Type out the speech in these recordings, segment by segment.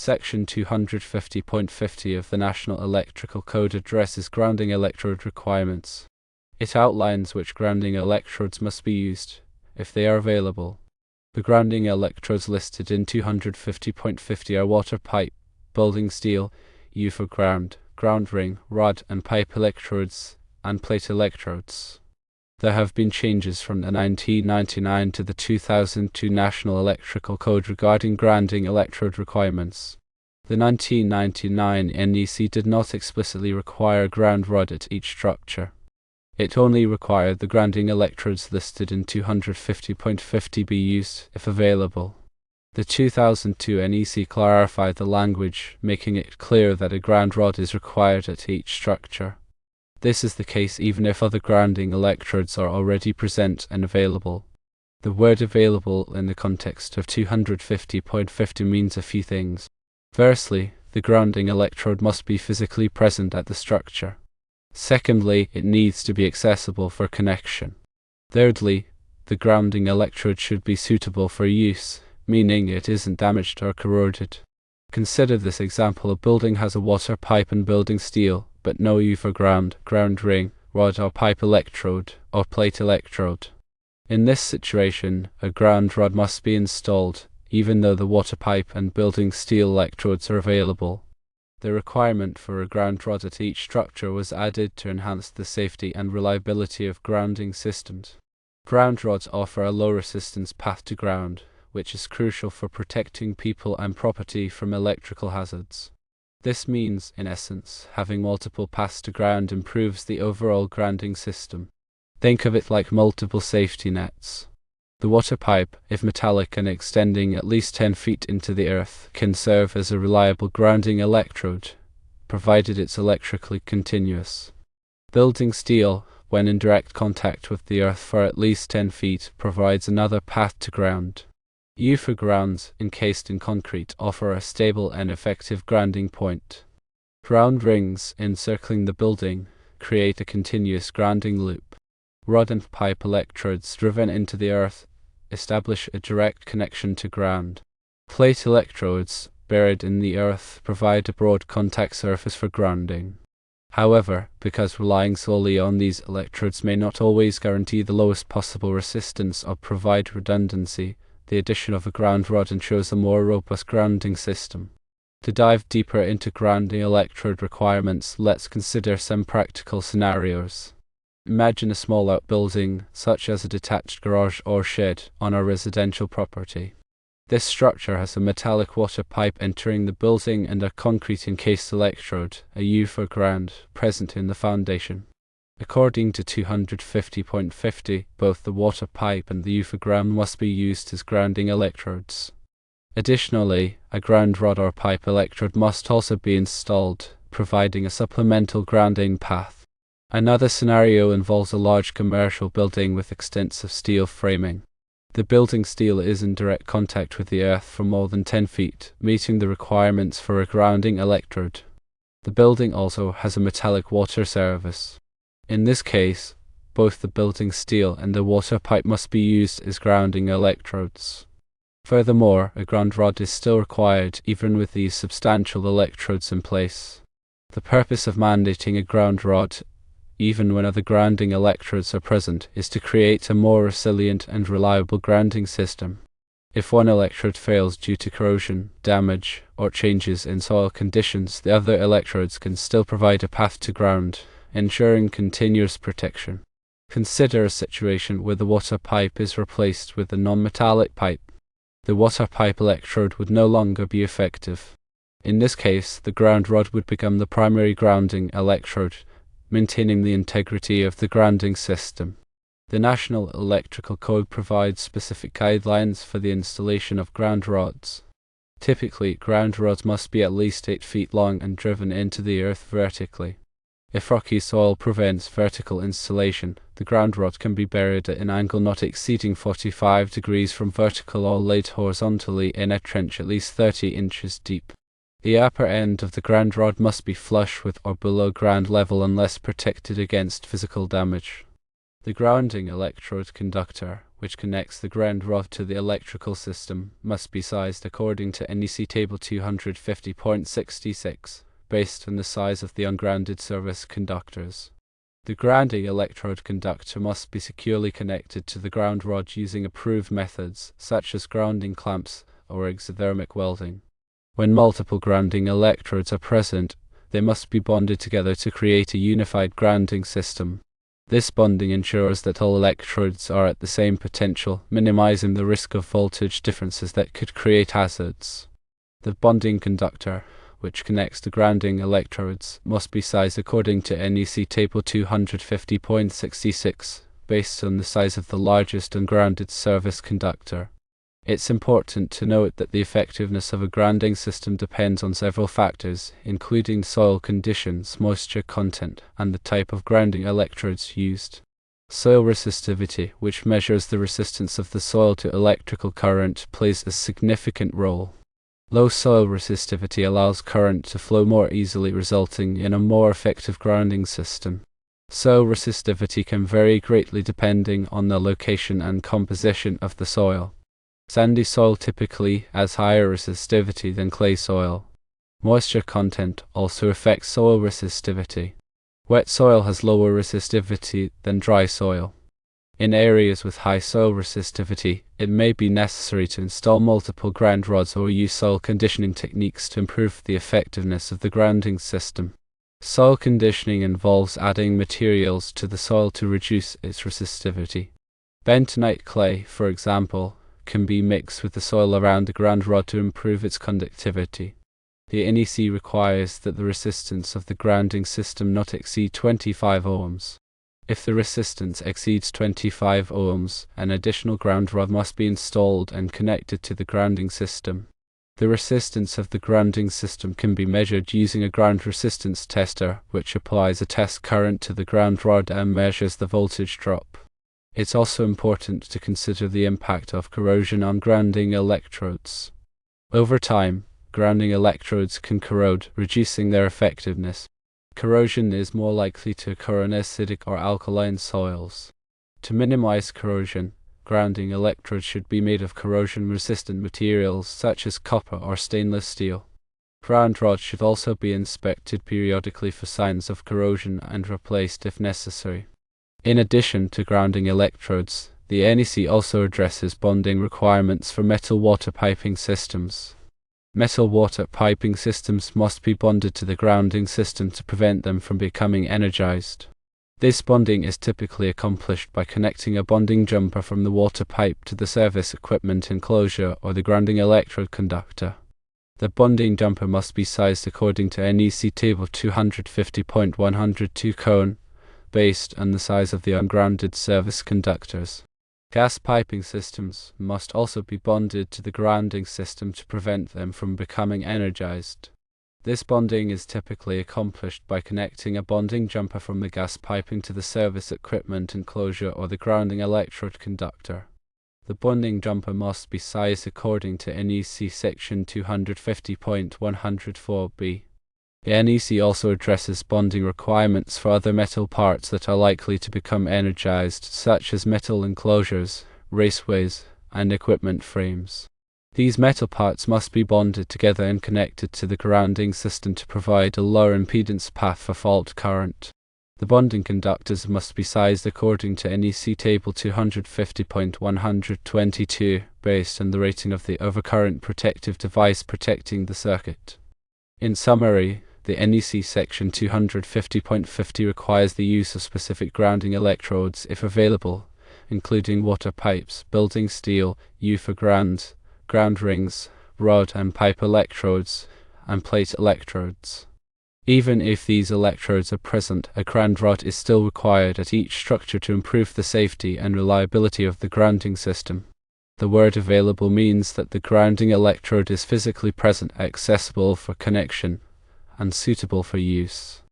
Section 250.50 of the National Electrical Code addresses grounding electrode requirements. It outlines which grounding electrodes must be used, if they are available. The grounding electrodes listed in 250.50 are water pipe, building steel, U for ground, ground ring, rod and pipe electrodes, and plate electrodes. There have been changes from the 1999 to the 2002 National Electrical Code regarding grounding electrode requirements. The 1999 NEC did not explicitly require a ground rod at each structure. It only required the grounding electrodes listed in 250.50 be used, if available. The 2002 NEC clarified the language, making it clear that a ground rod is required at each structure. This is the case even if other grounding electrodes are already present and available. The word available in the context of 250.50 means a few things. Firstly, the grounding electrode must be physically present at the structure. Secondly, it needs to be accessible for connection. Thirdly, the grounding electrode should be suitable for use, meaning it isn't damaged or corroded. Consider this example: a building has a water pipe and building steel, but no U for ground, ground ring, rod or pipe electrode, or plate electrode. In this situation, a ground rod must be installed, even though the water pipe and building steel electrodes are available. The requirement for a ground rod at each structure was added to enhance the safety and reliability of grounding systems. Ground rods offer a low resistance path to ground, which is crucial for protecting people and property from electrical hazards. This means, in essence, having multiple paths to ground improves the overall grounding system. Think of it like multiple safety nets. The water pipe, if metallic and extending at least 10 feet into the earth, can serve as a reliable grounding electrode, provided it's electrically continuous. Building steel, when in direct contact with the earth for at least 10 feet, provides another path to ground. U for grounds, encased in concrete, offer a stable and effective grounding point. Ground rings, encircling the building, create a continuous grounding loop. Rod and pipe electrodes driven into the earth establish a direct connection to ground. Plate electrodes, buried in the earth, provide a broad contact surface for grounding. However, because relying solely on these electrodes may not always guarantee the lowest possible resistance or provide redundancy, the addition of a ground rod ensures a more robust grounding system. To dive deeper into grounding electrode requirements, let's consider some practical scenarios. Imagine a small outbuilding, such as a detached garage or shed, on a residential property. This structure has a metallic water pipe entering the building and a concrete encased electrode, a U for ground, present in the foundation. According to 250.50, both the water pipe and the U for ground must be used as grounding electrodes. Additionally, a ground rod or pipe electrode must also be installed, providing a supplemental grounding path. Another scenario involves a large commercial building with extensive steel framing. The building steel is in direct contact with the earth for more than 10 feet, meeting the requirements for a grounding electrode. The building also has a metallic water service. In this case, both the building steel and the water pipe must be used as grounding electrodes. Furthermore, a ground rod is still required even with these substantial electrodes in place. The purpose of mandating a ground rod, even when other grounding electrodes are present, is to create a more resilient and reliable grounding system. If one electrode fails due to corrosion, damage, or changes in soil conditions, the other electrodes can still provide a path to ground, ensuring continuous protection. Consider a situation where the water pipe is replaced with a non-metallic pipe. The water pipe electrode would no longer be effective. In this case, the ground rod would become the primary grounding electrode, maintaining the integrity of the grounding system. The National Electrical Code provides specific guidelines for the installation of ground rods. Typically, ground rods must be at least 8 feet long and driven into the earth vertically. If rocky soil prevents vertical installation, the ground rod can be buried at an angle not exceeding 45 degrees from vertical or laid horizontally in a trench at least 30 inches deep. The upper end of the ground rod must be flush with or below ground level unless protected against physical damage. The grounding electrode conductor, which connects the ground rod to the electrical system, must be sized according to NEC Table 250.66, based on the size of the ungrounded service conductors. The grounding electrode conductor must be securely connected to the ground rod using approved methods, such as grounding clamps or exothermic welding. When multiple grounding electrodes are present, they must be bonded together to create a unified grounding system. This bonding ensures that all electrodes are at the same potential, minimizing the risk of voltage differences that could create hazards. The bonding conductor, which connects the grounding electrodes, must be sized according to NEC Table 250.66, based on the size of the largest ungrounded service conductor. It's important to note that the effectiveness of a grounding system depends on several factors, including soil conditions, moisture content, and the type of grounding electrodes used. Soil resistivity, which measures the resistance of the soil to electrical current, plays a significant role. Low soil resistivity allows current to flow more easily, resulting in a more effective grounding system. Soil resistivity can vary greatly depending on the location and composition of the soil. Sandy soil typically has higher resistivity than clay soil. Moisture content also affects soil resistivity. Wet soil has lower resistivity than dry soil. In areas with high soil resistivity, it may be necessary to install multiple ground rods or use soil conditioning techniques to improve the effectiveness of the grounding system. Soil conditioning involves adding materials to the soil to reduce its resistivity. Bentonite clay, for example, can be mixed with the soil around the ground rod to improve its conductivity. The NEC requires that the resistance of the grounding system not exceed 25 ohms. If the resistance exceeds 25 ohms, an additional ground rod must be installed and connected to the grounding system. The resistance of the grounding system can be measured using a ground resistance tester, which applies a test current to the ground rod and measures the voltage drop. It's also important to consider the impact of corrosion on grounding electrodes. Over time, grounding electrodes can corrode, reducing their effectiveness. Corrosion is more likely to occur in acidic or alkaline soils. To minimize corrosion, grounding electrodes should be made of corrosion-resistant materials such as copper or stainless steel. Ground rods should also be inspected periodically for signs of corrosion and replaced if necessary. In addition to grounding electrodes, the NEC also addresses bonding requirements for metal water piping systems. Metal water piping systems must be bonded to the grounding system to prevent them from becoming energized. This bonding is typically accomplished by connecting a bonding jumper from the water pipe to the service equipment enclosure or the grounding electrode conductor. The bonding jumper must be sized according to NEC Table 250.102 cone, based on the size of the ungrounded service conductors. Gas piping systems must also be bonded to the grounding system to prevent them from becoming energized. This bonding is typically accomplished by connecting a bonding jumper from the gas piping to the service equipment enclosure or the grounding electrode conductor. The bonding jumper must be sized according to NEC Section 250.104b. The NEC also addresses bonding requirements for other metal parts that are likely to become energized, such as metal enclosures, raceways, and equipment frames. These metal parts must be bonded together and connected to the grounding system to provide a lower impedance path for fault current. The bonding conductors must be sized according to NEC Table 250.122, based on the rating of the overcurrent protective device protecting the circuit. In summary, the NEC Section 250.50 requires the use of specific grounding electrodes if available, including water pipes, building steel, U for ground, ground rings, rod and pipe electrodes, and plate electrodes. Even if these electrodes are present, a ground rod is still required at each structure to improve the safety and reliability of the grounding system. The word available means that the grounding electrode is physically present, accessible for connection, and suitable for use.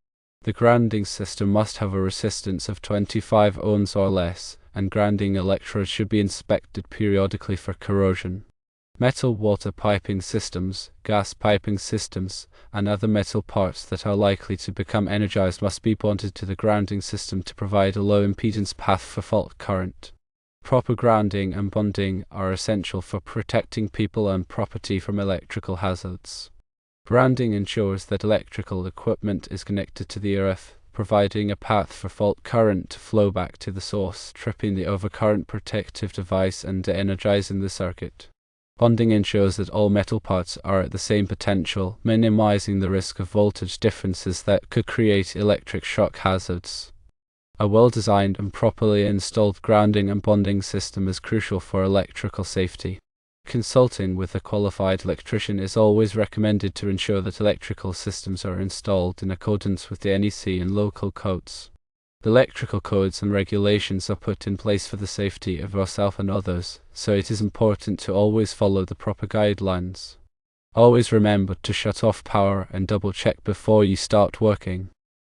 The grounding system must have a resistance of 25 ohms or less, and grounding electrodes should be inspected periodically for corrosion. Metal water piping systems, gas piping systems, and other metal parts that are likely to become energized must be bonded to the grounding system to provide a low impedance path for fault current. Proper grounding and bonding are essential for protecting people and property from electrical hazards. Grounding ensures that electrical equipment is connected to the earth, providing a path for fault current to flow back to the source, tripping the overcurrent protective device and energizing the circuit. Bonding ensures that all metal parts are at the same potential, minimizing the risk of voltage differences that could create electric shock hazards. A well-designed and properly installed grounding and bonding system is crucial for electrical safety. Consulting with a qualified electrician is always recommended to ensure that electrical systems are installed in accordance with the NEC and local codes. The electrical codes and regulations are put in place for the safety of yourself and others, so it is important to always follow the proper guidelines. Always remember to shut off power and double check before you start working.